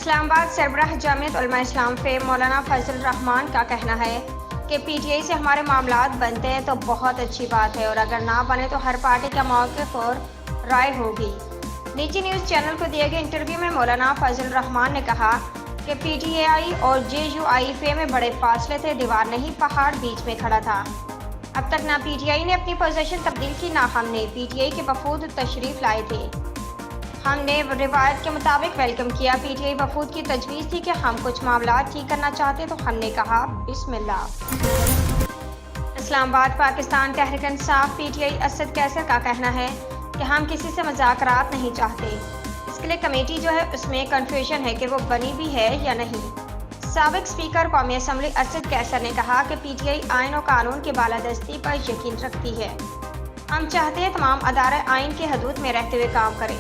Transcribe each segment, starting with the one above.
اسلام آباد سربراہ جامعۃ علماء اسلام فیم مولانا فضل الرحمان کا کہنا ہے کہ پی ٹی آئی سے ہمارے معاملات بنتے ہیں تو بہت اچھی بات ہے، اور اگر نہ بنے تو ہر پارٹی کا موقف اور رائے ہوگی۔ نجی نیوز چینل کو دیے گئے انٹرویو میں مولانا فضل الرحمان نے کہا کہ پی ٹی آئی اور جے یو آئی فے میں بڑے فاصلے تھے، دیوار نہیں پہاڑ بیچ میں کھڑا تھا۔ اب تک نہ پی ٹی آئی نے اپنی پوزیشن تبدیل کی، نہ ہم نے پی ٹی آئی کے وفود تشریف لائے تھے۔ ہم نے روایت کے مطابق ویلکم کیا۔ پی ٹی آئی وفود کی تجویز تھی کہ ہم کچھ معاملات ٹھیک کرنا چاہتے تو ہم نے کہا بسم اللہ۔ اسلام آباد Pakistan Tehreek Insaf P T I Asad کیسر کا کہنا ہے کہ ہم کسی سے مذاکرات نہیں چاہتے، اس کے لیے کمیٹی جو ہے اس میں کنفیوژن ہے کہ وہ بنی بھی ہے یا نہیں۔ سابق اسپیکر قومی اسمبلی اسد کیسر نے کہا کہ پی ٹی آئی آئین و قانون کی بالادستی پر یقین رکھتی ہے، ہم چاہتے ہیں تمام ادارے آئین کی حدود میں رہتے ہوئے کام کریں۔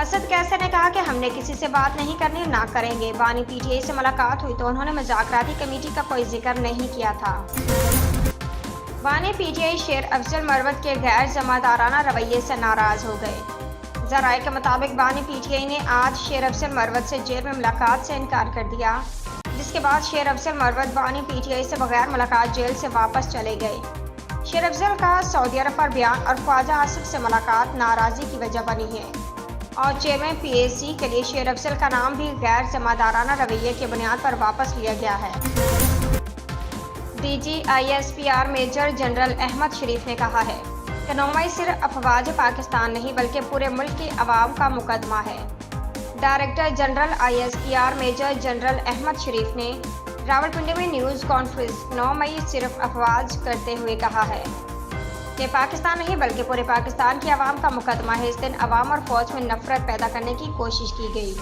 اسد کیسر نے کہا کہ ہم نے کسی سے بات نہیں کرنی، نہ کریں گے۔ بانی پی ٹی آئی سے ملاقات ہوئی تو انہوں نے مذاکراتی کمیٹی کا کوئی ذکر نہیں کیا تھا۔ بانی پی ٹی آئی شیر افضل مروت کے غیر ذمہ دارانہ رویے سے ناراض ہو گئے۔ ذرائع کے مطابق بانی پی ٹی آئی نے آج شیر افضل مروت سے جیل میں ملاقات سے انکار کر دیا، جس کے بعد شیر افضل مروت بانی پی ٹی آئی سے بغیر ملاقات جیل سے واپس چلے گئے۔ شیر افضل کا سعودی عرب پر بیان اور خواجہ آصف سے ملاقات ناراضی کی وجہ بنی ہے، اور چیئرمین پی اے سی کے لیے شیر افضل کا نام بھی غیر ذمہ دارانہ رویے کی بنیاد پر واپس لیا گیا ہے۔ D G I S P R major general Ahmed Sharif نے کہا ہے کہ 9واں صرف افواج پاکستان نہیں بلکہ پورے ملک کے عوام کا مقدمہ ہے۔ Director general I S P R major general Ahmed Sharif نے راولپنڈی میں نیوز کانفرنس 9 مئی صرف افواج کرتے ہوئے کہا ہے کہ پاکستان نہیں بلکہ پورے پاکستان کے عوام کا مقدمہ ہے۔ اس دن عوام اور فوج میں نفرت پیدا کرنے کی کوشش کی گئی۔